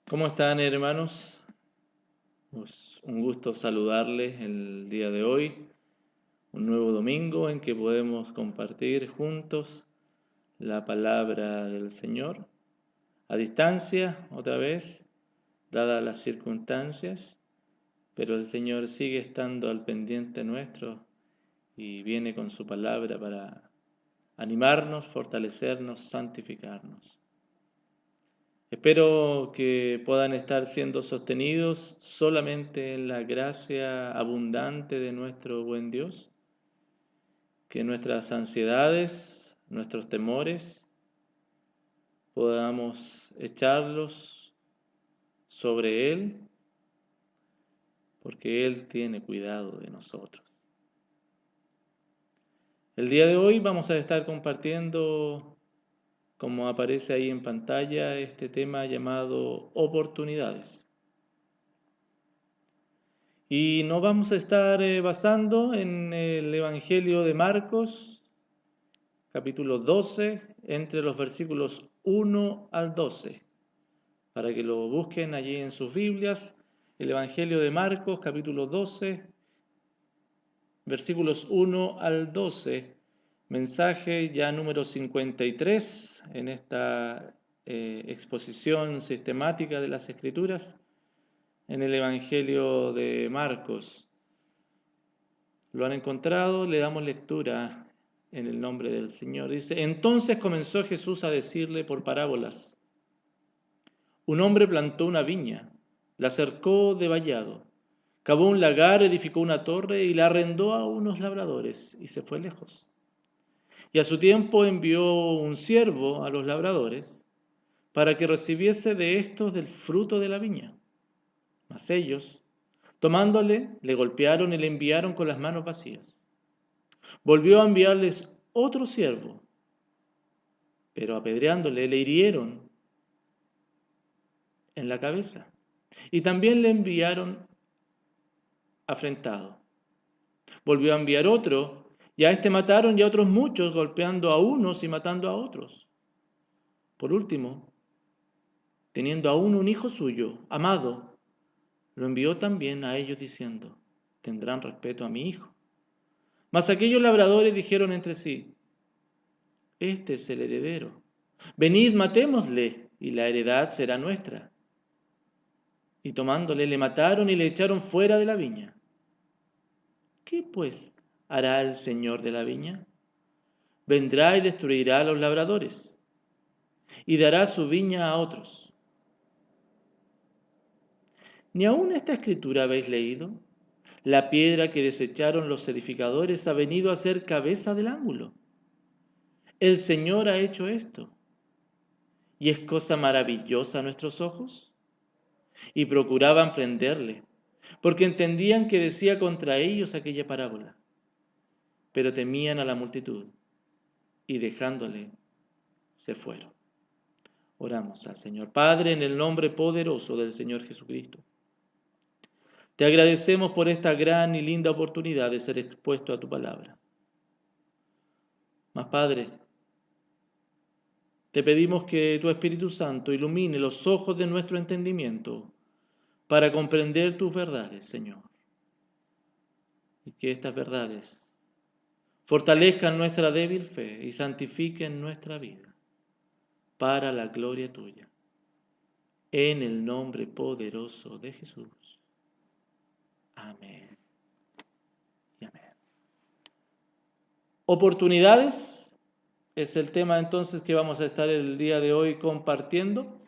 ¿Cómo están, hermanos? Pues un gusto saludarles el día de hoy, un nuevo domingo en que podemos compartir juntos la palabra del Señor, a distancia, otra vez, dadas las circunstancias, pero el Señor sigue estando al pendiente nuestro y viene con su palabra para animarnos, fortalecernos, santificarnos. Espero que puedan estar siendo sostenidos solamente en la gracia abundante de nuestro buen Dios, que nuestras ansiedades, nuestros temores, podamos echarlos sobre Él, porque Él tiene cuidado de nosotros. El día de hoy vamos a estar compartiendo, como aparece ahí en pantalla, este tema llamado oportunidades. Y nos vamos a estar basando en el Evangelio de Marcos, capítulo 12, entre los versículos 1 al 12, para que lo busquen allí en sus Biblias. El Evangelio de Marcos, capítulo 12, versículos 1 al 12, mensaje ya número 53 en esta exposición sistemática de las Escrituras, en el Evangelio de Marcos. ¿Lo han encontrado? Le damos lectura en el nombre del Señor. Dice, entonces comenzó Jesús a decirle por parábolas. Un hombre plantó una viña, la cercó de vallado, cavó un lagar, edificó una torre y la arrendó a unos labradores y se fue lejos. Y a su tiempo envió un siervo a los labradores para que recibiese de estos del fruto de la viña. Mas ellos, tomándole, le golpearon y le enviaron con las manos vacías. Volvió a enviarles otro siervo, pero apedreándole le hirieron en la cabeza. Y también le enviaron afrentado. Volvió a enviar otro, y a este mataron y a otros muchos, golpeando a unos y matando a otros. Por último, teniendo aún un hijo suyo, amado, lo envió también a ellos diciendo, tendrán respeto a mi hijo. Mas aquellos labradores dijeron entre sí, este es el heredero. Venid, matémosle, y la heredad será nuestra. Y tomándole le mataron y le echaron fuera de la viña. ¿Qué pues hará el señor de la viña? Vendrá y destruirá a los labradores y dará su viña a otros. ¿Ni aún esta escritura habéis leído? La piedra que desecharon los edificadores ha venido a ser cabeza del ángulo. El Señor ha hecho esto. ¿Y es cosa maravillosa a nuestros ojos? Y procuraban prenderle, porque entendían que decía contra ellos aquella parábola. Pero temían a la multitud y dejándole se fueron. Oramos al Señor. Padre, en el nombre poderoso del Señor Jesucristo. Te agradecemos por esta gran y linda oportunidad de ser expuesto a tu palabra. Mas, Padre, te pedimos que tu Espíritu Santo ilumine los ojos de nuestro entendimiento para comprender tus verdades, Señor. Y que estas verdades fortalezcan nuestra débil fe y santifiquen nuestra vida para la gloria tuya. En el nombre poderoso de Jesús. Amén. Y amén. Oportunidades es el tema entonces que vamos a estar el día de hoy compartiendo.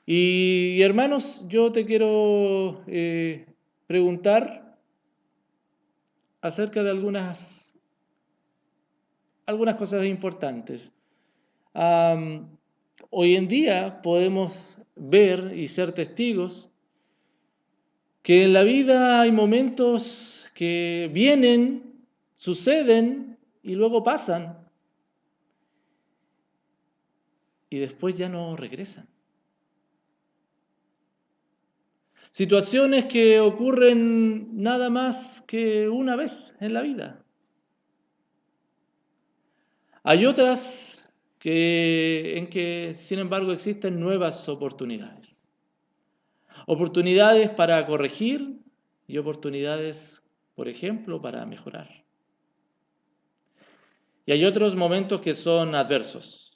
Y hermanos, yo te quiero preguntar acerca de algunas cosas importantes. Hoy en día podemos ver y ser testigos que en la vida hay momentos que vienen, suceden y luego pasan y después ya no regresan. Situaciones que ocurren nada más que una vez en la vida. Hay otras en que, sin embargo, existen nuevas oportunidades. Oportunidades para corregir y oportunidades, por ejemplo, para mejorar. Y hay otros momentos que son adversos.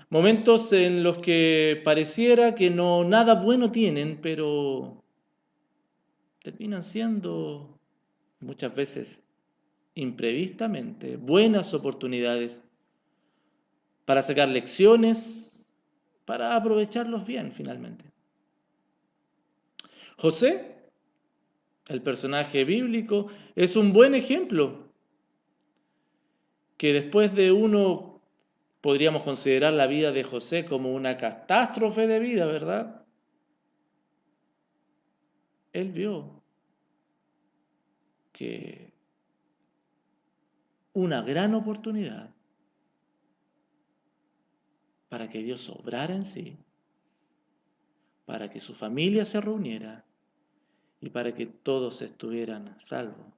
Momentos en los que pareciera que no nada bueno tienen, pero terminan siendo muchas veces imprevistamente buenas oportunidades para sacar lecciones, para aprovecharlos bien finalmente. José, el personaje bíblico, es un buen ejemplo que después de uno podríamos considerar la vida de José como una catástrofe de vida, ¿verdad? Él vio que una gran oportunidad para que Dios obrara en sí, para que su familia se reuniera y para que todos estuvieran a salvo.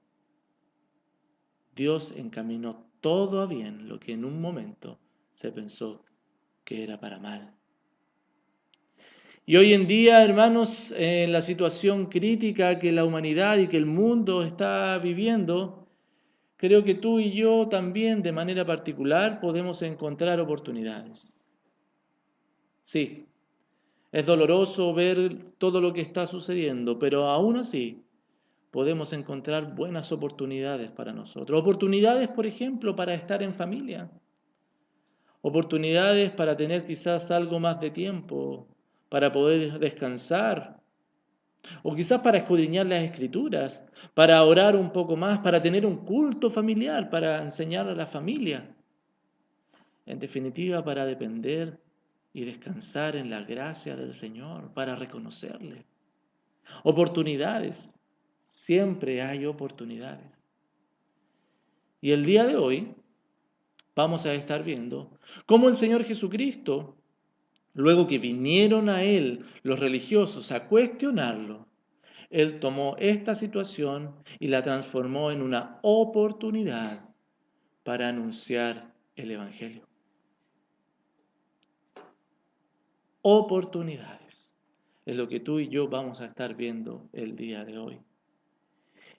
Dios encaminó todo a bien lo que en un momento se pensó que era para mal. Y hoy en día, hermanos, en la situación crítica que la humanidad y que el mundo está viviendo, creo que tú y yo también de manera particular podemos encontrar oportunidades. Sí, es doloroso ver todo lo que está sucediendo, pero aún así podemos encontrar buenas oportunidades para nosotros. Oportunidades, por ejemplo, para estar en familia. Oportunidades para tener quizás algo más de tiempo, para poder descansar, o quizás para escudriñar las escrituras, para orar un poco más, para tener un culto familiar, para enseñar a la familia. En definitiva, para depender y descansar en la gracia del Señor, para reconocerle. Oportunidades, siempre hay oportunidades. Y el día de hoy vamos a estar viendo cómo el Señor Jesucristo, luego que vinieron a Él los religiosos a cuestionarlo, Él tomó esta situación y la transformó en una oportunidad para anunciar el Evangelio. Oportunidades es lo que tú y yo vamos a estar viendo el día de hoy.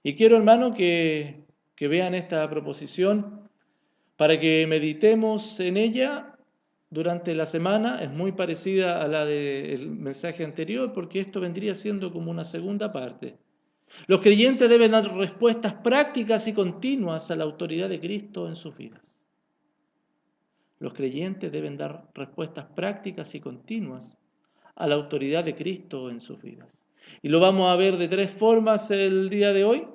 Y quiero, hermano, que vean esta proposición para que meditemos en ella durante la semana. Es muy parecida a la del mensaje anterior porque esto vendría siendo como una segunda parte. Los creyentes deben dar respuestas prácticas y continuas a la autoridad de Cristo en sus vidas. Los creyentes deben dar respuestas prácticas y continuas a la autoridad de Cristo en sus vidas. Y lo vamos a ver de tres formas el día de hoy: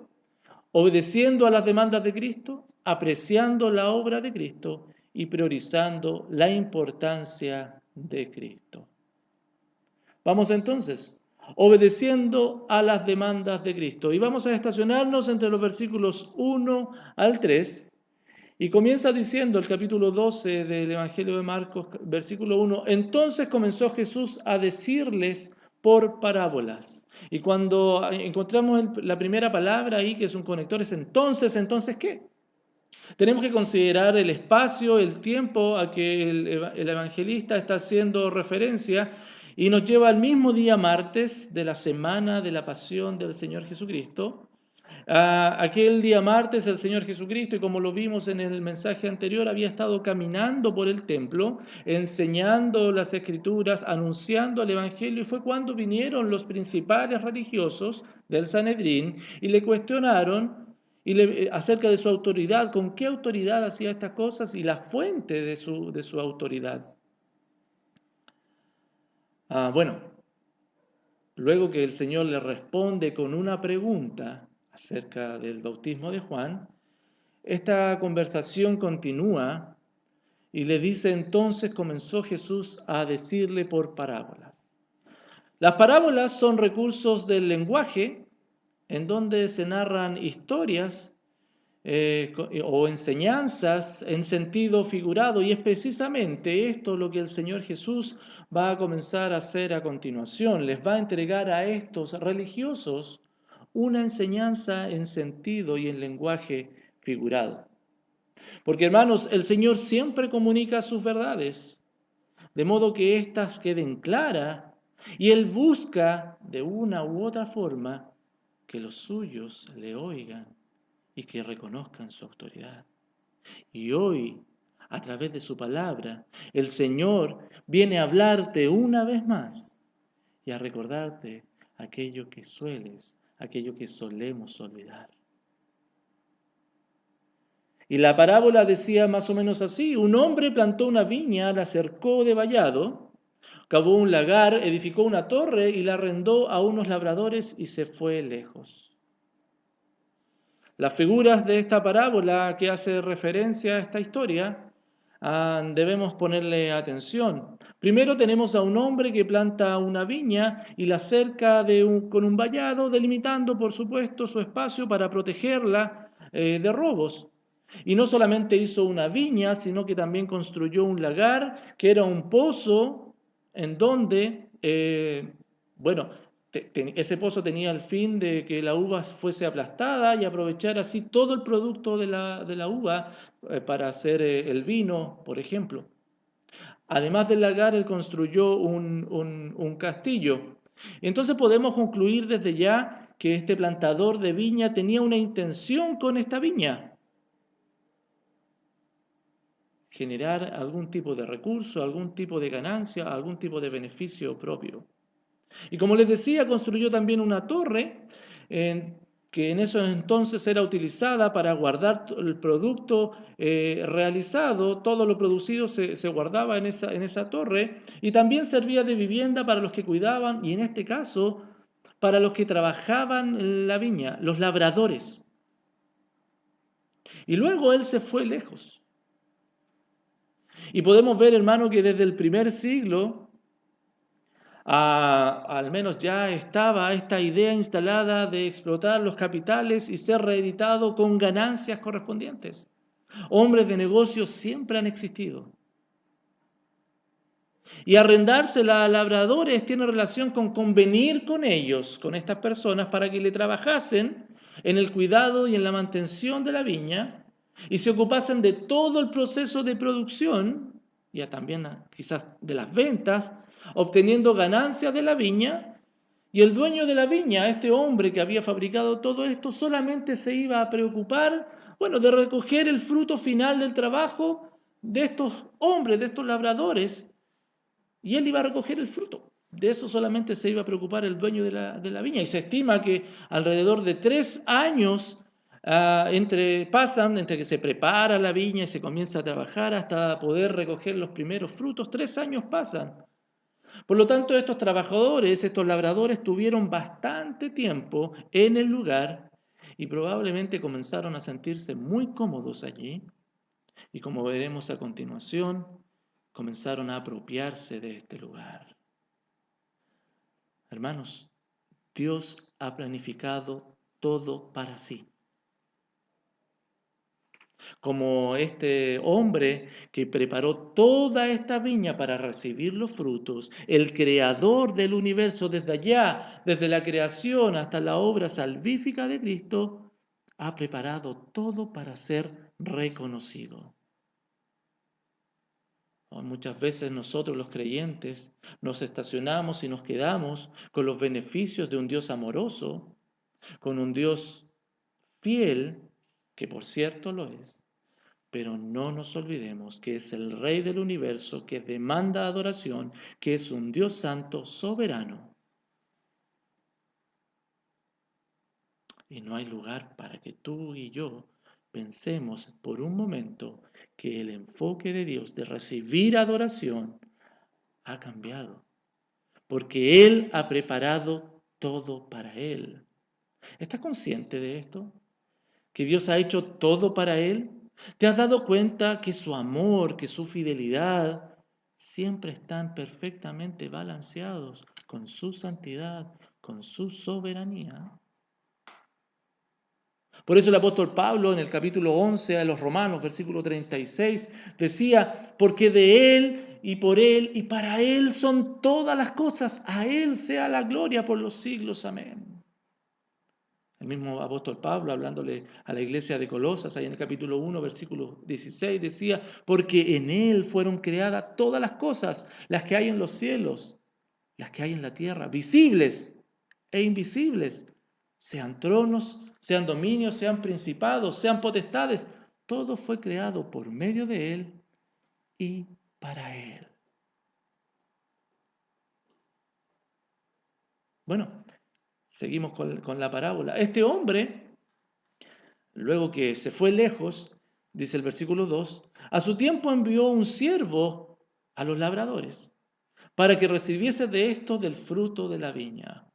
obedeciendo a las demandas de Cristo, apreciando la obra de Cristo y priorizando la importancia de Cristo. Vamos entonces, obedeciendo a las demandas de Cristo. Y vamos a estacionarnos entre los versículos 1 al 3. Y comienza diciendo el capítulo 12 del Evangelio de Marcos, versículo 1, entonces comenzó Jesús a decirles por parábolas. Y cuando encontramos la primera palabra ahí, que es un conector, es entonces, ¿qué? Tenemos que considerar el espacio, el tiempo a que el evangelista está haciendo referencia y nos lleva al mismo día martes de la semana de la pasión del Señor Jesucristo. Aquel día martes el Señor Jesucristo, y como lo vimos en el mensaje anterior, había estado caminando por el templo, enseñando las escrituras, anunciando el Evangelio, y fue cuando vinieron los principales religiosos del Sanedrín y le cuestionaron acerca de su autoridad, con qué autoridad hacía estas cosas y la fuente de su autoridad. Bueno, luego que el Señor le responde con una pregunta acerca del bautismo de Juan, esta conversación continúa y le dice entonces comenzó Jesús a decirle por parábolas. Las parábolas son recursos del lenguaje en donde se narran historias o enseñanzas en sentido figurado, y es precisamente esto lo que el Señor Jesús va a comenzar a hacer a continuación. Les va a entregar a estos religiosos una enseñanza en sentido y en lenguaje figurado. Porque, hermanos, el Señor siempre comunica sus verdades, de modo que éstas queden claras Y Él busca de una u otra forma que los suyos le oigan y que reconozcan su autoridad. Y hoy, a través de su palabra, el Señor viene a hablarte una vez más y a recordarte aquello que sueles, aquello que solemos olvidar. Y la parábola decía más o menos así: un hombre plantó una viña, la cercó de vallado, cavó un lagar, edificó una torre y la arrendó a unos labradores y se fue lejos. Las figuras de esta parábola que hace referencia a esta historia, debemos ponerle atención. Primero tenemos a un hombre que planta una viña y la cerca con un vallado, delimitando, por supuesto, su espacio para protegerla de robos. Y no solamente hizo una viña, sino que también construyó un lagar, que era un pozo en donde, bueno, ese pozo tenía el fin de que la uva fuese aplastada y aprovechar así todo el producto de la uva para hacer el vino, por ejemplo. Además del lagar, él construyó un castillo. Entonces podemos concluir desde ya que este plantador de viña tenía una intención con esta viña: generar algún tipo de recurso, algún tipo de ganancia, algún tipo de beneficio propio. Y como les decía, construyó también una torre que en esos entonces era utilizada para guardar el producto realizado. Todo lo producido se guardaba en esa torre, y también servía de vivienda para los que cuidaban, y en este caso para los que trabajaban en la viña, los labradores. Y luego él se fue lejos. Y podemos ver, hermano, que desde el primer siglo al menos ya estaba esta idea instalada de explotar los capitales y ser reeditado con ganancias correspondientes. Hombres de negocios siempre han existido. Y arrendársela a labradores tiene relación con convenir con ellos, con estas personas, para que le trabajasen en el cuidado y en la mantención de la viña y se ocupasen de todo el proceso de producción, ya también quizás de las ventas, obteniendo ganancias de la viña. Y el dueño de la viña, este hombre que había fabricado todo esto, solamente se iba a preocupar, bueno, de recoger el fruto final del trabajo de estos hombres, de estos labradores, y él iba a recoger el fruto. De eso solamente se iba a preocupar el dueño de la viña. Y se estima que alrededor de 3 años pasan entre que se prepara la viña y se comienza a trabajar hasta poder recoger los primeros frutos. 3 años pasan. Por lo tanto, estos trabajadores, estos labradores, tuvieron bastante tiempo en el lugar y probablemente comenzaron a sentirse muy cómodos allí. Y como veremos a continuación, comenzaron a apropiarse de este lugar. Hermanos, Dios ha planificado todo para sí. Como este hombre que preparó toda esta viña para recibir los frutos, el creador del universo desde allá, desde la creación hasta la obra salvífica de Cristo, ha preparado todo para ser reconocido. Muchas veces nosotros los creyentes nos estacionamos y nos quedamos con los beneficios de un Dios amoroso, con un Dios fiel, que por cierto lo es, pero no nos olvidemos que es el Rey del universo, que demanda adoración, que es un Dios santo soberano. Y no hay lugar para que tú y yo pensemos por un momento que el enfoque de Dios de recibir adoración ha cambiado, porque Él ha preparado todo para Él. ¿Estás consciente de esto? ¿Que Dios ha hecho todo para Él? ¿Te has dado cuenta que su amor, que su fidelidad siempre están perfectamente balanceados con su santidad, con su soberanía? Por eso el apóstol Pablo en el capítulo 11 a los Romanos, versículo 36, decía: porque de Él y por Él y para Él son todas las cosas, a Él sea la gloria por los siglos. Amén. El mismo apóstol Pablo, hablándole a la iglesia de Colosas, ahí en el capítulo 1, versículo 16, decía: porque en Él fueron creadas todas las cosas, las que hay en los cielos las que hay en la tierra, visibles e invisibles, sean tronos, sean dominios, sean principados, sean potestades. Todo fue creado por medio de Él y para Él. Bueno, seguimos con la parábola. Este hombre, luego que se fue lejos, dice el versículo 2, a su tiempo envió un siervo a los labradores para que recibiese de estos del fruto de la viña.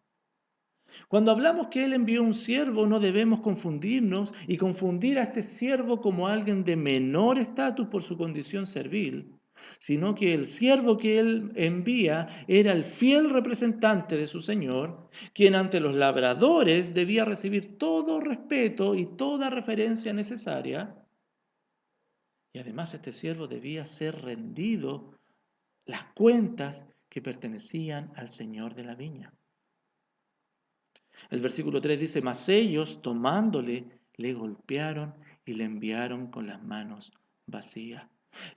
Cuando hablamos que Él envió un siervo, no debemos confundirnos y confundir a este siervo como alguien de menor estatus por su condición servil, sino que el siervo que Él envía era el fiel representante de su Señor, quien ante los labradores debía recibir todo respeto y toda referencia necesaria, y además este siervo debía ser rendido las cuentas que pertenecían al Señor de la viña. El versículo 3 dice, mas ellos tomándole, le golpearon y le enviaron con las manos vacías.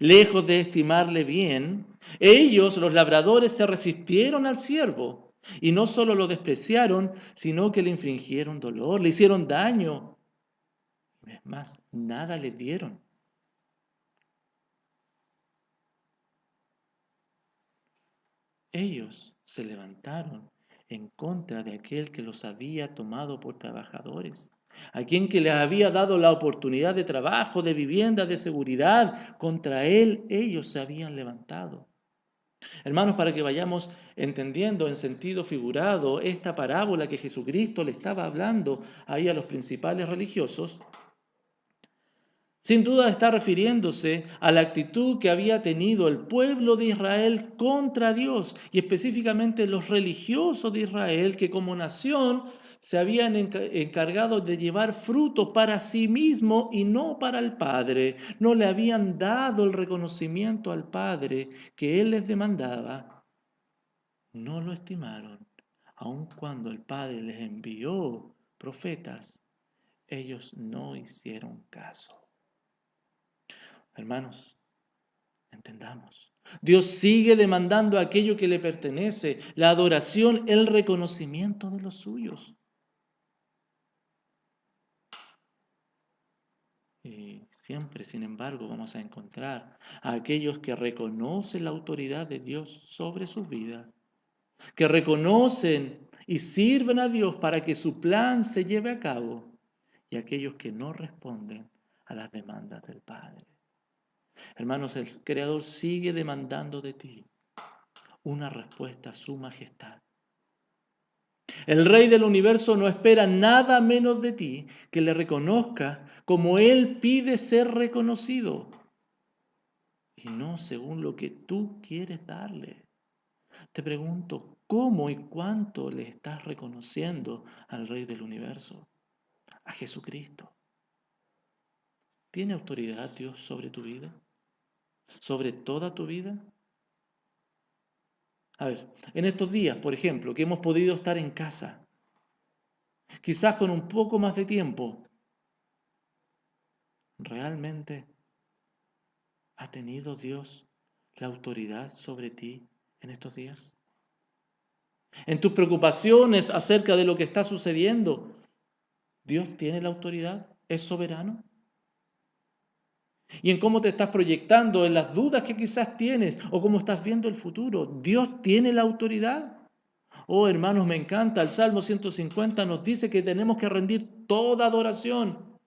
Lejos de estimarle bien, ellos, los labradores, se resistieron al siervo y no solo lo despreciaron, sino que le infligieron dolor, le hicieron daño. Es más, nada le dieron. Ellos se levantaron en contra de aquel que los había tomado por trabajadores, a quien que les había dado la oportunidad de trabajo, de vivienda, de seguridad. Contra él ellos se habían levantado. Hermanos, para que vayamos entendiendo en sentido figurado esta parábola que Jesucristo le estaba hablando ahí a los principales religiosos, sin duda está refiriéndose a la actitud que había tenido el pueblo de Israel contra Dios y específicamente los religiosos de Israel que como nación se habían encargado de llevar fruto para sí mismo y no para el Padre. No le habían dado el reconocimiento al Padre que Él les demandaba. No lo estimaron, aun cuando el Padre les envió profetas, ellos no hicieron caso. Hermanos, entendamos. Dios sigue demandando aquello que le pertenece, la adoración, el reconocimiento de los suyos. Y siempre, sin embargo, vamos a encontrar a aquellos que reconocen la autoridad de Dios sobre sus vidas, que reconocen y sirven a Dios para que su plan se lleve a cabo, y aquellos que no responden a las demandas del Padre. Hermanos, el Creador sigue demandando de ti una respuesta a su majestad. El Rey del universo no espera nada menos de ti que le reconozca como Él pide ser reconocido y no según lo que tú quieres darle. Te pregunto, ¿cómo y cuánto le estás reconociendo al Rey del universo, a Jesucristo? ¿Tiene autoridad Dios sobre tu vida? ¿Sobre toda tu vida? A ver, en estos días, por ejemplo, que hemos podido estar en casa, quizás con un poco más de tiempo, ¿realmente ha tenido Dios la autoridad sobre ti en estos días? En tus preocupaciones acerca de lo que está sucediendo, ¿Dios tiene la autoridad? ¿Es soberano? Y en cómo te estás proyectando, en las dudas que quizás tienes o cómo estás viendo el futuro, ¿Dios tiene la autoridad? Oh, hermanos, me encanta. El Salmo 150 nos dice que tenemos que rendir toda adoración.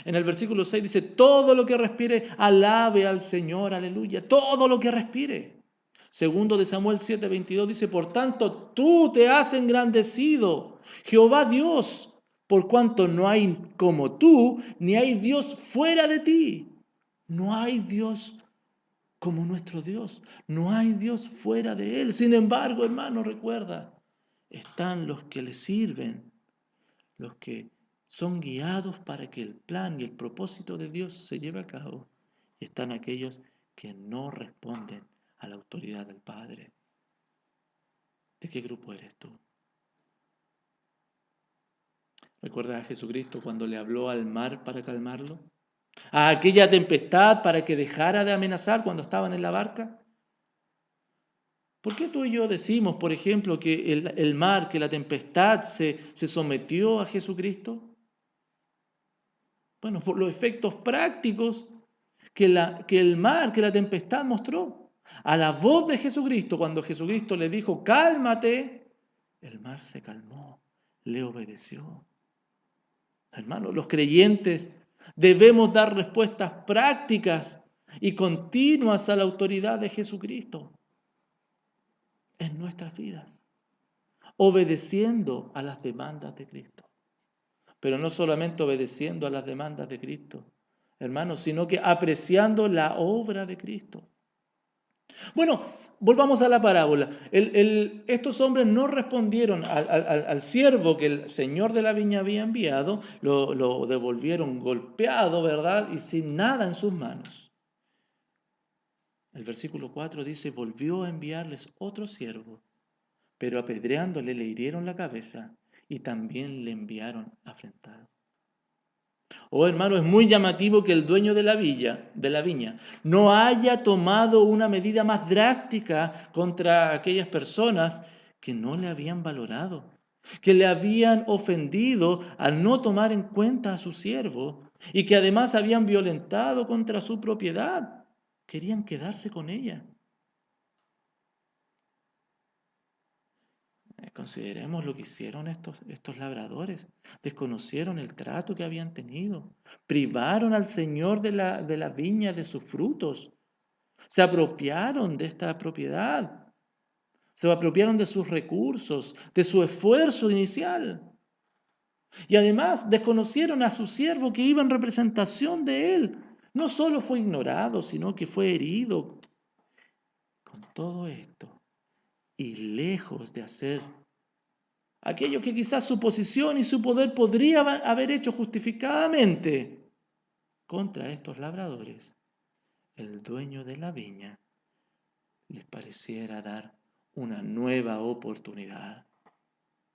En el versículo 6 dice, todo lo que respire, alabe al Señor, aleluya. Todo lo que respire. Segundo de Samuel 7:22 dice, por tanto, tú te has engrandecido, Jehová Dios, por cuanto no hay como tú, ni hay Dios fuera de ti. No hay Dios como nuestro Dios. No hay Dios fuera de Él. Sin embargo, hermano, recuerda, están los que le sirven, los que son guiados para que el plan y el propósito de Dios se lleve a cabo. Y están aquellos que no responden a la autoridad del Padre. ¿De qué grupo eres tú? ¿Recuerdas a Jesucristo cuando le habló al mar para calmarlo? ¿A aquella tempestad para que dejara de amenazar cuando estaban en la barca? ¿Por qué tú y yo decimos, por ejemplo, que el mar, que la tempestad se sometió a Jesucristo? Bueno, por los efectos prácticos que el mar, que la tempestad mostró. A la voz de Jesucristo, cuando Jesucristo le dijo, cálmate, el mar se calmó, le obedeció. Hermanos, los creyentes debemos dar respuestas prácticas y continuas a la autoridad de Jesucristo en nuestras vidas, obedeciendo a las demandas de Cristo. Pero no solamente obedeciendo a las demandas de Cristo, hermanos, sino que apreciando la obra de Cristo. Bueno, volvamos a la parábola. Estos hombres no respondieron al siervo que el señor de la viña había enviado, lo devolvieron golpeado, ¿verdad? Y sin nada en sus manos. El versículo 4 dice, volvió a enviarles otro siervo, pero apedreándole le hirieron la cabeza y también le enviaron afrentado. Oh, hermano, es muy llamativo que el dueño de la viña, no haya tomado una medida más drástica contra aquellas personas que no le habían valorado, que le habían ofendido al no tomar en cuenta a su siervo y que además habían violentado contra su propiedad. Querían quedarse con ella. Consideremos lo que hicieron estos labradores. Desconocieron el trato que habían tenido. Privaron al Señor de la viña de sus frutos. Se apropiaron de esta propiedad. Se apropiaron de sus recursos, de su esfuerzo inicial. Y además desconocieron a su siervo que iba en representación de él. No solo fue ignorado, sino que fue herido. Con todo esto, y lejos de hacer aquello que quizás su posición y su poder podría haber hecho justificadamente contra estos labradores, el dueño de la viña les pareciera dar una nueva oportunidad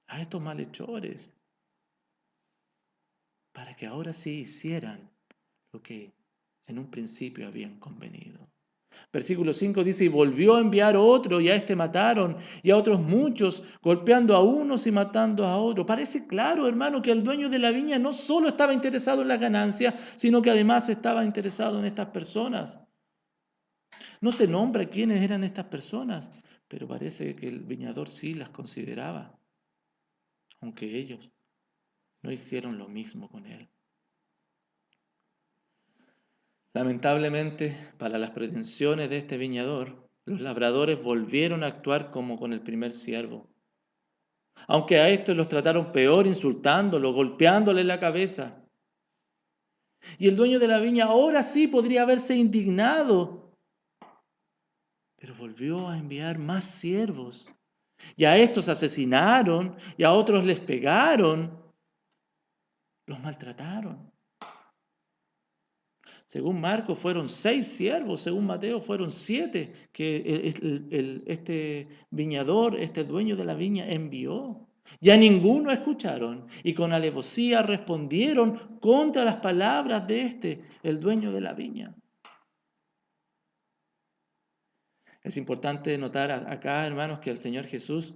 a estos malhechores para que ahora sí hicieran lo que en un principio habían convenido. Versículo 5 dice, y volvió a enviar otro, y a este mataron, y a otros muchos, golpeando a unos y matando a otros. Parece claro, hermano, que el dueño de la viña no solo estaba interesado en las ganancias, sino que además estaba interesado en estas personas. No se nombra quiénes eran estas personas, pero parece que el viñador sí las consideraba, aunque ellos no hicieron lo mismo con él. Lamentablemente, para las pretensiones de este viñador, los labradores volvieron a actuar como con el primer siervo. Aunque a estos los trataron peor, insultándolo, golpeándole la cabeza. Y el dueño de la viña ahora sí podría haberse indignado, pero volvió a enviar más siervos. Y a estos asesinaron, y a otros les pegaron, los maltrataron. Según Marcos fueron 6 siervos, según Mateo fueron 7 que este viñador, este dueño de la viña envió. Y a ninguno escucharon y con alevosía respondieron contra las palabras de el dueño de la viña. Es importante notar acá, hermanos, que el Señor Jesús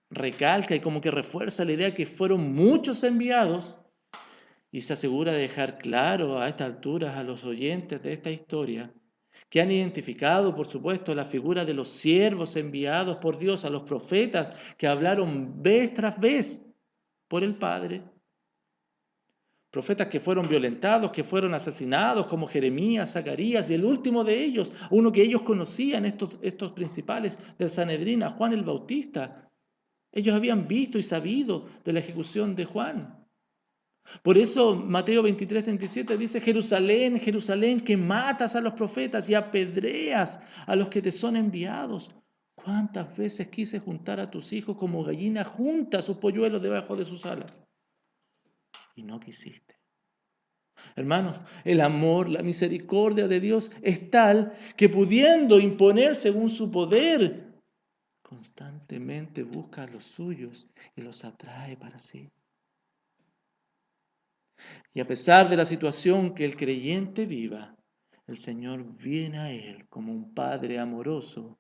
recalca y como que refuerza la idea que fueron muchos enviados. Y se asegura de dejar claro a estas alturas a los oyentes de esta historia que han identificado, por supuesto, la figura de los siervos enviados por Dios, a los profetas que hablaron vez tras vez por el Padre. Profetas que fueron violentados, que fueron asesinados, como Jeremías, Zacarías, y el último de ellos, uno que ellos conocían, estos principales del Sanedrín, a Juan el Bautista. Ellos habían visto y sabido de la ejecución de Juan. Por eso Mateo 23:37 dice, Jerusalén, Jerusalén, que matas a los profetas y apedreas a los que te son enviados. ¿Cuántas veces quise juntar a tus hijos como gallina junta sus polluelos debajo de sus alas? Y no quisiste. Hermanos, el amor, la misericordia de Dios es tal que pudiendo imponer según su poder, constantemente busca a los suyos y los atrae para sí. Y a pesar de la situación que el creyente viva, el Señor viene a él como un Padre amoroso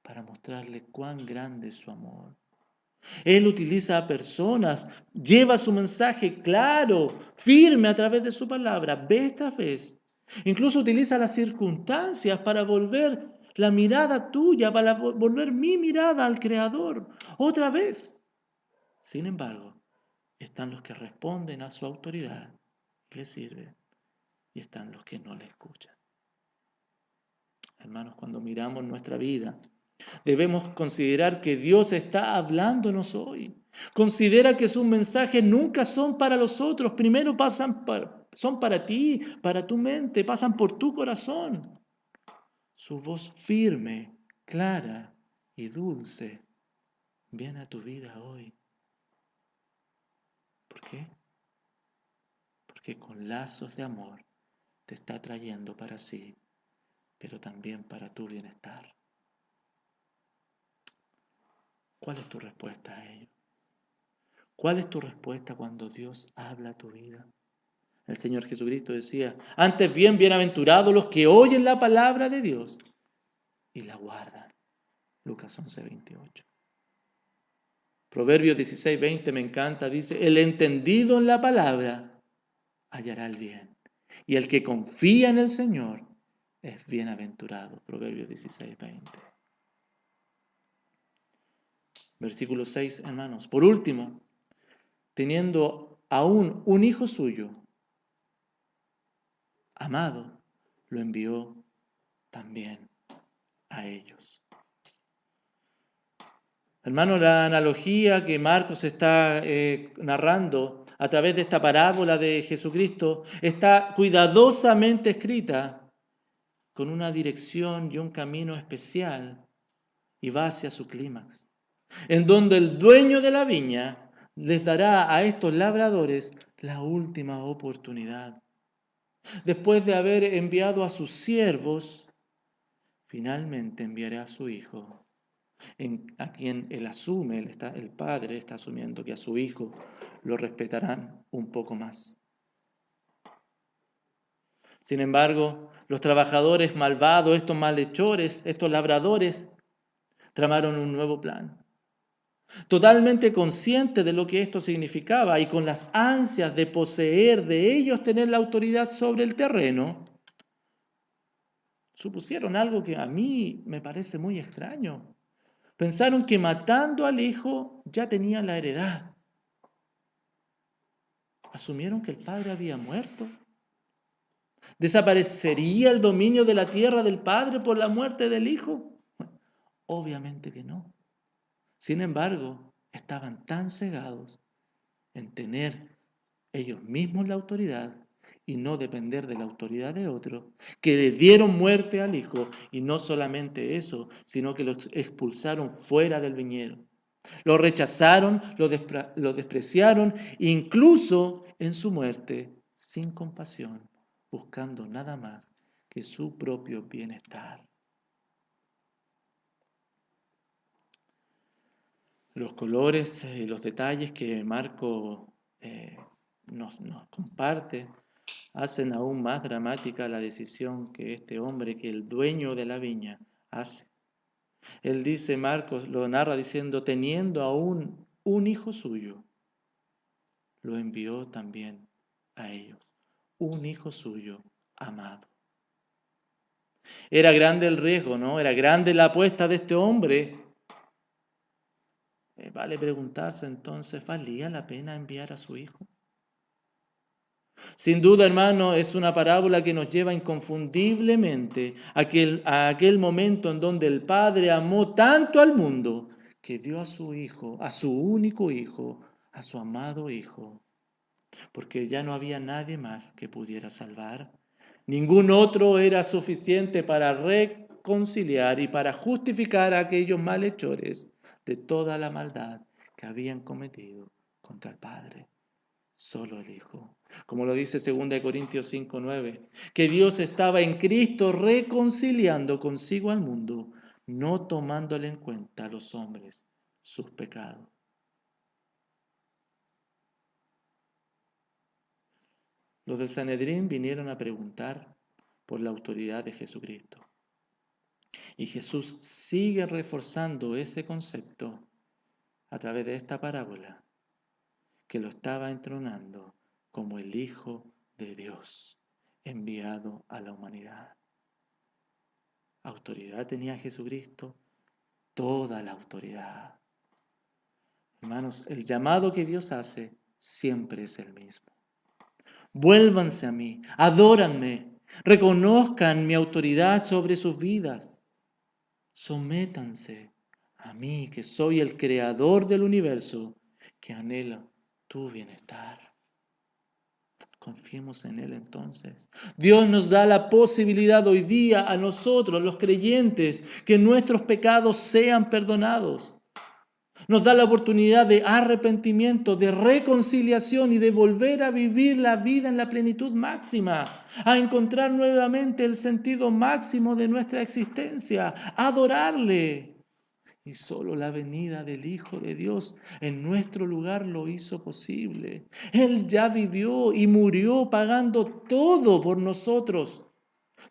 para mostrarle cuán grande es su amor. Él utiliza a personas, lleva su mensaje claro, firme a través de su palabra, vez tras vez. Incluso utiliza las circunstancias para volver la mirada tuya, para volver mi mirada al Creador otra vez. Sin embargo, están los que responden a su autoridad y le sirven, y están los que no le escuchan. Hermanos, cuando miramos nuestra vida, debemos considerar que Dios está hablándonos hoy. Considera que sus mensajes nunca son para los otros, primero son para ti, para tu mente, pasan por tu corazón. Su voz firme, clara y dulce viene a tu vida hoy. ¿Por qué? Porque con lazos de amor te está trayendo para sí, pero también para tu bienestar. ¿Cuál es tu respuesta a ello? ¿Cuál es tu respuesta cuando Dios habla a tu vida? El Señor Jesucristo decía, antes bien, bienaventurados los que oyen la palabra de Dios y la guardan. Lucas 11:28. Proverbios 16:20 me encanta, dice, el entendido en la palabra hallará el bien. Y el que confía en el Señor es bienaventurado. Proverbios 16:20. Versículo 6, hermanos. Por último, teniendo aún un hijo suyo, amado, lo envió también a ellos. Hermano, la analogía que Marcos está narrando a través de esta parábola de Jesucristo está cuidadosamente escrita con una dirección y un camino especial y va hacia su clímax, en donde el dueño de la viña les dará a estos labradores la última oportunidad. Después de haber enviado a sus siervos, finalmente enviará a su hijo, a quien él asume, el padre está asumiendo que a su hijo lo respetarán un poco más. Sin embargo, los trabajadores malvados, estos malhechores, estos labradores, tramaron un nuevo plan. Totalmente conscientes de lo que esto significaba y con las ansias de poseer, de ellos tener la autoridad sobre el terreno, supusieron algo que a mí me parece muy extraño. Pensaron que matando al hijo ya tenían la heredad. Asumieron que el padre había muerto. ¿Desaparecería el dominio de la tierra del padre por la muerte del hijo? Obviamente que no. Sin embargo, estaban tan cegados en tener ellos mismos la autoridad y no depender de la autoridad de otro, que le dieron muerte al hijo, y no solamente eso, sino que lo expulsaron fuera del viñedo. Lo rechazaron, lo despreciaron, incluso en su muerte, sin compasión, buscando nada más que su propio bienestar. Los colores y los detalles que Marco nos comparte hacen aún más dramática la decisión que este hombre, que el dueño de la viña, hace. Él dice, Marcos lo narra diciendo, teniendo aún un hijo suyo, lo envió también a ellos. Un hijo suyo amado. Era grande el riesgo, ¿no? Era grande la apuesta de este hombre. Vale preguntarse entonces, ¿valía la pena enviar a su hijo? Sin duda, hermano, es una parábola que nos lleva inconfundiblemente a aquel momento en donde el Padre amó tanto al mundo que dio a su Hijo, a su único Hijo, a su amado Hijo, porque ya no había nadie más que pudiera salvar. Ningún otro era suficiente para reconciliar y para justificar a aquellos malhechores de toda la maldad que habían cometido contra el Padre. Solo el Hijo. Como lo dice 2 Corintios 5:9, que Dios estaba en Cristo reconciliando consigo al mundo, no tomándole en cuenta a los hombres sus pecados. Los del Sanedrín vinieron a preguntar por la autoridad de Jesucristo. Y Jesús sigue reforzando ese concepto a través de esta parábola, que lo estaba entronando como el Hijo de Dios enviado a la humanidad. Autoridad tenía Jesucristo, toda la autoridad. Hermanos, el llamado que Dios hace siempre es el mismo. Vuélvanse a mí, adóranme, reconozcan mi autoridad sobre sus vidas. Sométanse a mí, que soy el creador del universo, que anhela tu bienestar. Confiemos en Él entonces. Dios nos da la posibilidad hoy día a nosotros, los creyentes, que nuestros pecados sean perdonados. Nos da la oportunidad de arrepentimiento, de reconciliación y de volver a vivir la vida en la plenitud máxima, a encontrar nuevamente el sentido máximo de nuestra existencia, adorarle. Y solo la venida del Hijo de Dios en nuestro lugar lo hizo posible. Él ya vivió y murió pagando todo por nosotros.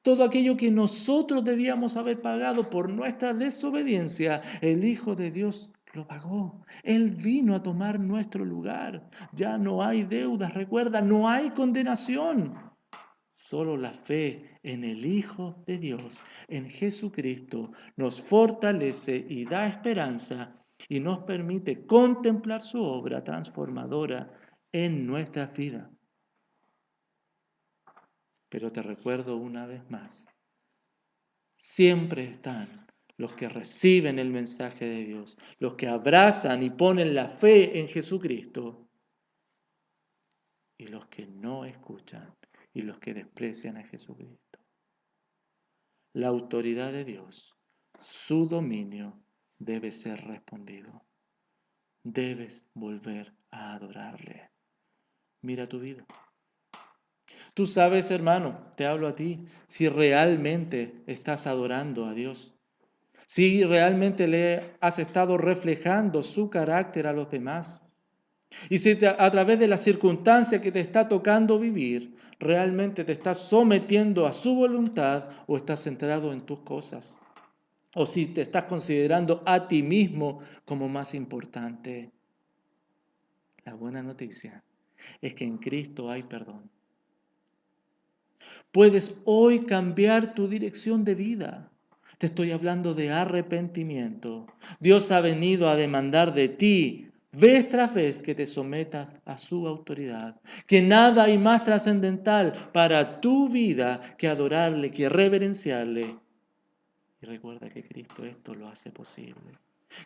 Todo aquello que nosotros debíamos haber pagado por nuestra desobediencia, el Hijo de Dios lo pagó. Él vino a tomar nuestro lugar. Ya no hay deudas, recuerda, no hay condenación. Solo la fe en el Hijo de Dios, en Jesucristo, nos fortalece y da esperanza y nos permite contemplar su obra transformadora en nuestra vida. Pero te recuerdo una vez más, siempre están los que reciben el mensaje de Dios, los que abrazan y ponen la fe en Jesucristo, y los que no escuchan y los que desprecian a Jesucristo. La autoridad de Dios, su dominio, debe ser respondido. Debes volver a adorarle. Mira tu vida. Tú sabes, hermano, te hablo a ti, si realmente estás adorando a Dios. Si realmente le has estado reflejando su carácter a los demás. Y si a través de la circunstancia que te está tocando vivir, realmente te estás sometiendo a su voluntad o estás centrado en tus cosas. O si te estás considerando a ti mismo como más importante. La buena noticia es que en Cristo hay perdón. Puedes hoy cambiar tu dirección de vida. Te estoy hablando de arrepentimiento. Dios ha venido a demandar de ti, vez tras vez, que te sometas a su autoridad. Que nada hay más trascendental para tu vida que adorarle, que reverenciarle. Y recuerda que Cristo esto lo hace posible.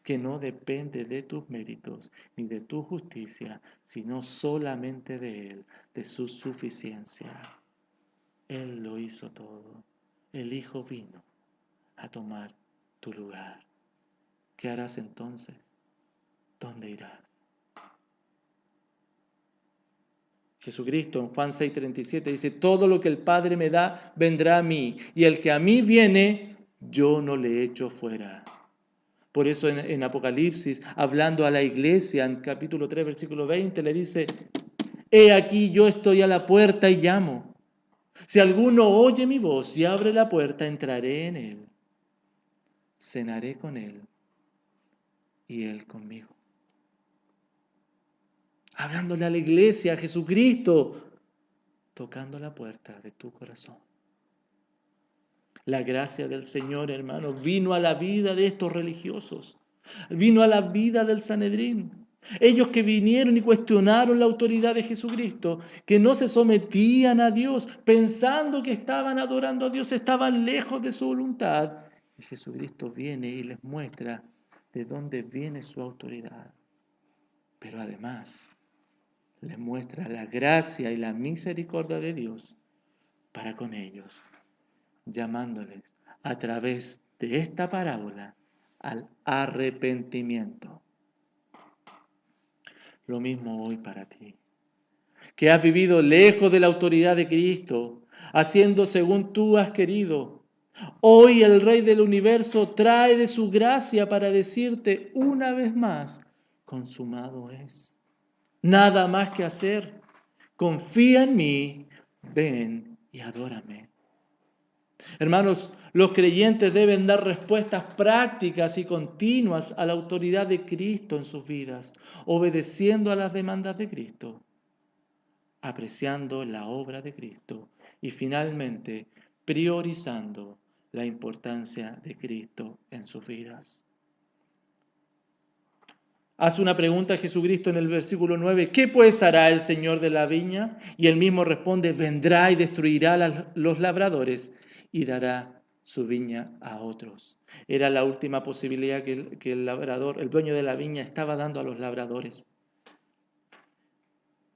Que no depende de tus méritos ni de tu justicia, sino solamente de Él, de su suficiencia. Él lo hizo todo. El Hijo vino a tomar tu lugar. ¿Qué harás entonces? ¿Dónde irás? Jesucristo en Juan 6:37 dice, todo lo que el Padre me da vendrá a mí, y el que a mí viene, yo no le echo fuera. Por eso en Apocalipsis, hablando a la iglesia, en capítulo 3, versículo 20, le dice, he aquí yo estoy a la puerta y llamo. Si alguno oye mi voz y abre la puerta, entraré en él. Cenaré con él y él conmigo. Hablándole a la iglesia, a Jesucristo, tocando la puerta de tu corazón. La gracia del Señor, hermano, vino a la vida de estos religiosos. Vino a la vida del Sanedrín. Ellos que vinieron y cuestionaron la autoridad de Jesucristo, que no se sometían a Dios, pensando que estaban adorando a Dios, estaban lejos de su voluntad. Y Jesucristo viene y les muestra de dónde viene su autoridad. Pero además, les muestra la gracia y la misericordia de Dios para con ellos, llamándoles a través de esta parábola al arrepentimiento. Lo mismo hoy para ti, que has vivido lejos de la autoridad de Cristo, haciendo según tú has querido. Hoy el Rey del Universo trae de su gracia para decirte una vez más, consumado es. Nada más que hacer. Confía en mí, ven y adórame. Hermanos, Los creyentes deben dar respuestas prácticas y continuas a la autoridad de Cristo en sus vidas, obedeciendo a las demandas de Cristo, apreciando la obra de Cristo y finalmente priorizando la importancia de Cristo en sus vidas. Hace una pregunta a Jesucristo en el versículo 9, ¿qué pues hará el Señor de la viña? Y él mismo responde, vendrá y destruirá los labradores y dará su viña a otros. Era la última posibilidad que el labrador, el dueño de la viña, estaba dando a los labradores.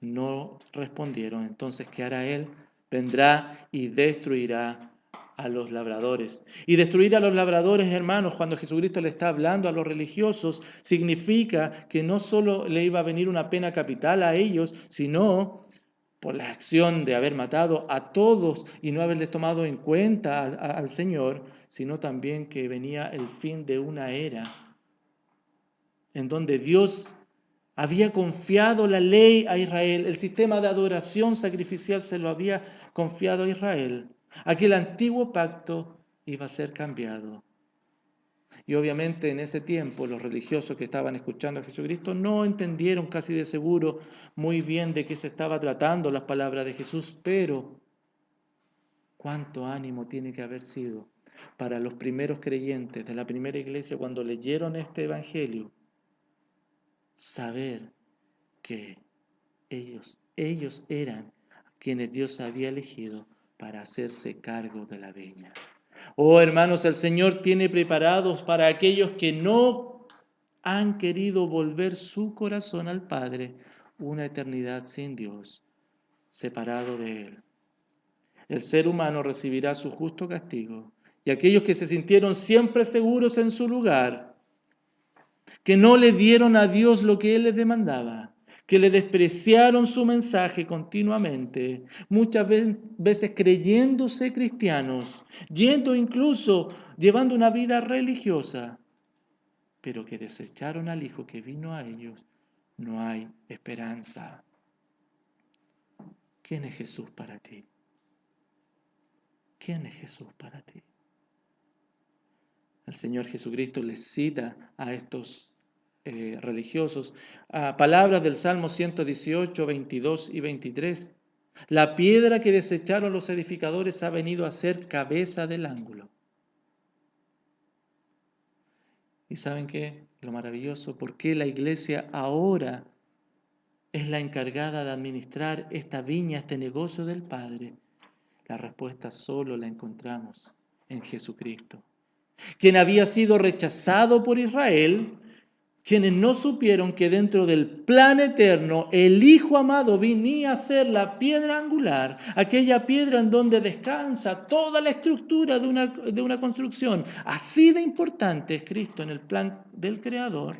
No respondieron, entonces, ¿qué hará él? Vendrá y destruirá a los labradores. Y destruir a los labradores, hermanos, cuando Jesucristo le está hablando a los religiosos, significa que no solo le iba a venir una pena capital a ellos, sino por la acción de haber matado a todos y no haberles tomado en cuenta al Señor, sino también que venía el fin de una era en donde Dios había confiado la ley a Israel, el sistema de adoración sacrificial se lo había confiado a Israel. Aquel antiguo pacto iba a ser cambiado. Y obviamente en ese tiempo los religiosos que estaban escuchando a Jesucristo no entendieron casi de seguro muy bien de qué se estaba tratando las palabras de Jesús, pero cuánto ánimo tiene que haber sido para los primeros creyentes de la primera iglesia cuando leyeron este evangelio, saber que ellos eran quienes Dios había elegido para hacerse cargo de la viña. Oh hermanos, el Señor tiene preparados para aquellos que no han querido volver su corazón al Padre una eternidad sin Dios, separado de Él. El ser humano recibirá su justo castigo y aquellos que se sintieron siempre seguros en su lugar, que no le dieron a Dios lo que Él les demandaba, que le despreciaron su mensaje continuamente, muchas veces creyéndose cristianos, yendo incluso, llevando una vida religiosa, pero que desecharon al Hijo que vino a ellos, no hay esperanza. ¿Quién es Jesús para ti? ¿Quién es Jesús para ti? El Señor Jesucristo les cita a estos religiosos palabras del Salmo 118, 22 y 23. La piedra que desecharon los edificadores ha venido a ser cabeza del ángulo. ¿Y saben qué? Lo maravilloso, ¿por qué la iglesia ahora es la encargada de administrar esta viña, este negocio del Padre? La respuesta solo la encontramos en Jesucristo, quien había sido rechazado por Israel, quienes no supieron que dentro del plan eterno el Hijo amado venía a ser la piedra angular, aquella piedra en donde descansa toda la estructura de una construcción. Así de importante es Cristo en el plan del Creador,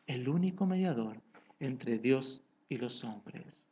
el único mediador entre Dios y los hombres.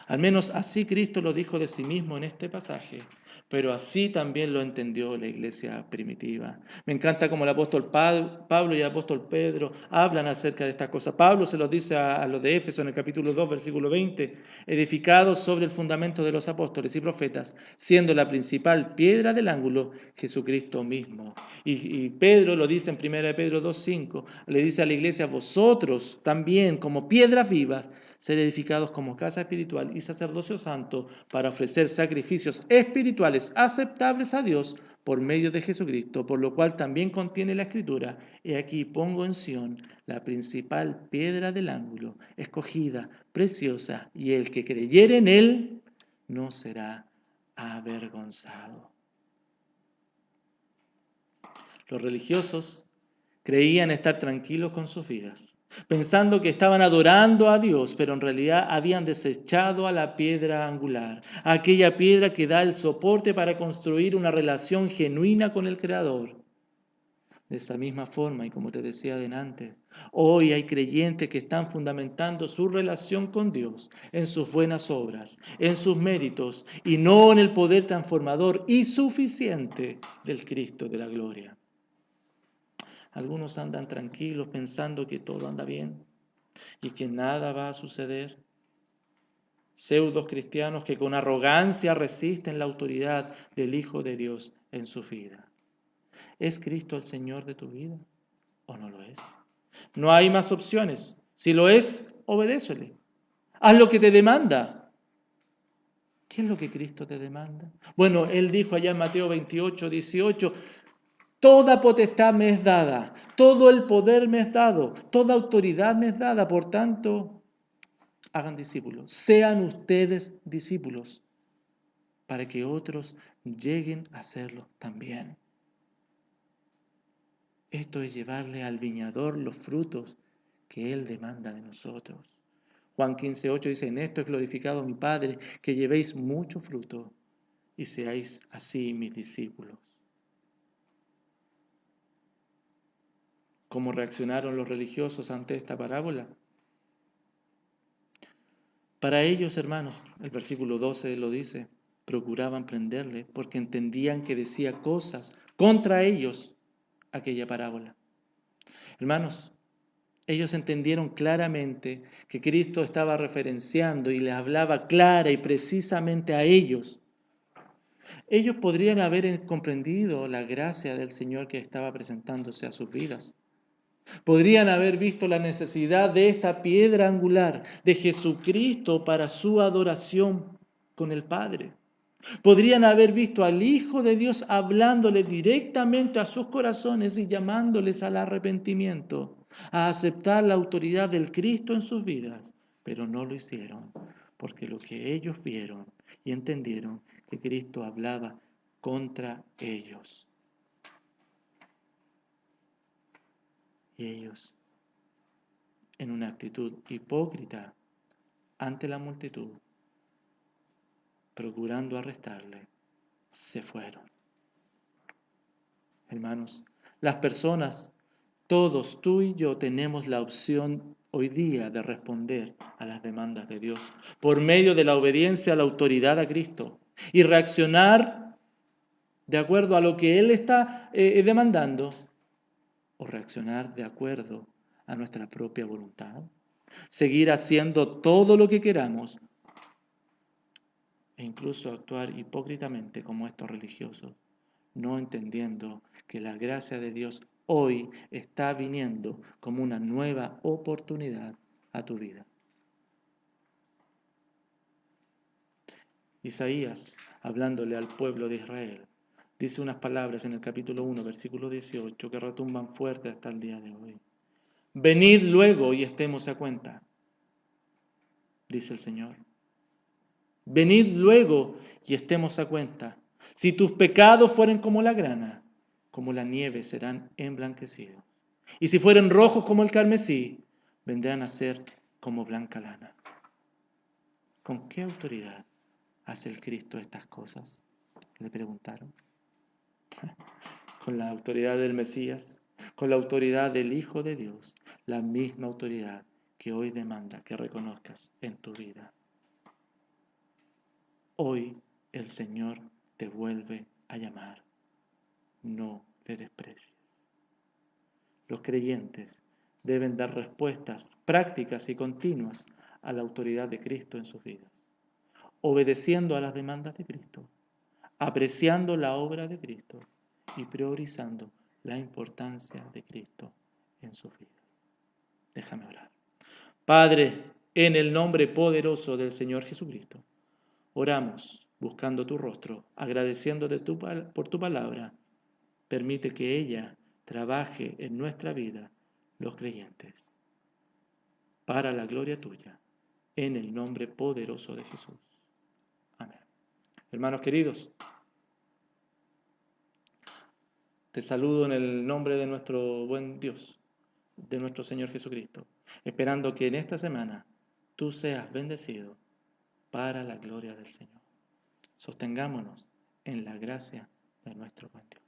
Al menos así Cristo lo dijo de sí mismo en este pasaje, pero así también lo entendió la iglesia primitiva. Me encanta cómo el apóstol Pablo y el apóstol Pedro hablan acerca de estas cosas. Pablo se los dice a los de Éfeso en el capítulo 2, versículo 20, edificados sobre el fundamento de los apóstoles y profetas, siendo la principal piedra del ángulo Jesucristo mismo. Y Pedro lo dice en 1 Pedro 2, 5, le dice a la iglesia, vosotros también como piedras vivas, ser edificados como casa espiritual y sacerdocio santo para ofrecer sacrificios espirituales aceptables a Dios por medio de Jesucristo, por lo cual también contiene la Escritura, he aquí pongo en Sión la principal piedra del ángulo, escogida, preciosa, y el que creyere en él no será avergonzado. Los religiosos creían estar tranquilos con sus vidas, pensando que estaban adorando a Dios, pero en realidad habían desechado a la piedra angular, aquella piedra que da el soporte para construir una relación genuina con el Creador. De esa misma forma, y como te decía adelante, hoy hay creyentes que están fundamentando su relación con Dios en sus buenas obras, en sus méritos, y no en el poder transformador y suficiente del Cristo de la gloria. Algunos andan tranquilos pensando que todo anda bien y que nada va a suceder. pseudos cristianos que con arrogancia resisten la autoridad del Hijo de Dios en su vida. ¿Es Cristo el Señor de tu vida o no lo es? No hay más opciones. Si lo es, obedécele. Haz lo que te demanda. ¿Qué es lo que Cristo te demanda? Bueno, Él dijo allá en Mateo 28, 18, toda potestad me es dada, todo el poder me es dado, toda autoridad me es dada, por tanto, hagan discípulos, sean ustedes discípulos, para que otros lleguen a serlo también. Esto es llevarle al viñador los frutos que Él demanda de nosotros. Juan 15:8 dice, en esto es glorificado mi Padre, que llevéis mucho fruto y seáis así mis discípulos. ¿Cómo reaccionaron los religiosos ante esta parábola? Para ellos, hermanos, el versículo 12 lo dice, procuraban prenderle porque entendían que decía cosas contra ellos aquella parábola. Hermanos, ellos entendieron claramente que Cristo estaba referenciando y les hablaba clara y precisamente a ellos. Ellos podrían haber comprendido la gracia del Señor que estaba presentándose a sus vidas. Podrían haber visto la necesidad de esta piedra angular, de Jesucristo para su adoración con el Padre. Podrían haber visto al Hijo de Dios hablándole directamente a sus corazones y llamándoles al arrepentimiento, a aceptar la autoridad del Cristo en sus vidas, pero no lo hicieron, porque lo que ellos vieron y entendieron que Cristo hablaba contra ellos. Y ellos, en una actitud hipócrita ante la multitud, procurando arrestarle, se fueron. Hermanos, las personas, todos, tú y yo, tenemos la opción hoy día de responder a las demandas de Dios por medio de la obediencia a la autoridad a Cristo y reaccionar de acuerdo a lo que Él está demandando o reaccionar de acuerdo a nuestra propia voluntad. Seguir haciendo todo lo que queramos e incluso actuar hipócritamente como estos religiosos, no entendiendo que la gracia de Dios hoy está viniendo como una nueva oportunidad a tu vida. Isaías, hablándole al pueblo de Israel, dice unas palabras en el capítulo 1, versículo 18, que retumban fuerte hasta el día de hoy. Venid luego y estemos a cuenta, dice el Señor. Venid luego y estemos a cuenta. Si tus pecados fueren como la grana, como la nieve serán emblanquecidos. Y si fueren rojos como el carmesí, vendrán a ser como blanca lana. ¿Con qué autoridad hace el Cristo estas cosas? Le preguntaron. Con la autoridad del Mesías, con la autoridad del Hijo de Dios, la misma autoridad que hoy demanda que reconozcas en tu vida. Hoy el Señor te vuelve a llamar. No le desprecies. Los creyentes deben dar respuestas prácticas y continuas a la autoridad de Cristo en sus vidas, obedeciendo a las demandas de Cristo, apreciando la obra de Cristo y priorizando la importancia de Cristo en sus vidas. Déjame orar. Padre, en el nombre poderoso del Señor Jesucristo, oramos buscando tu rostro, agradeciéndote por tu palabra. Permite que ella trabaje en nuestra vida, los creyentes, para la gloria tuya, en el nombre poderoso de Jesús. Amén. Hermanos queridos, te saludo en el nombre de nuestro buen Dios, de nuestro Señor Jesucristo, esperando que en esta semana tú seas bendecido para la gloria del Señor. Sostengámonos en la gracia de nuestro buen Dios.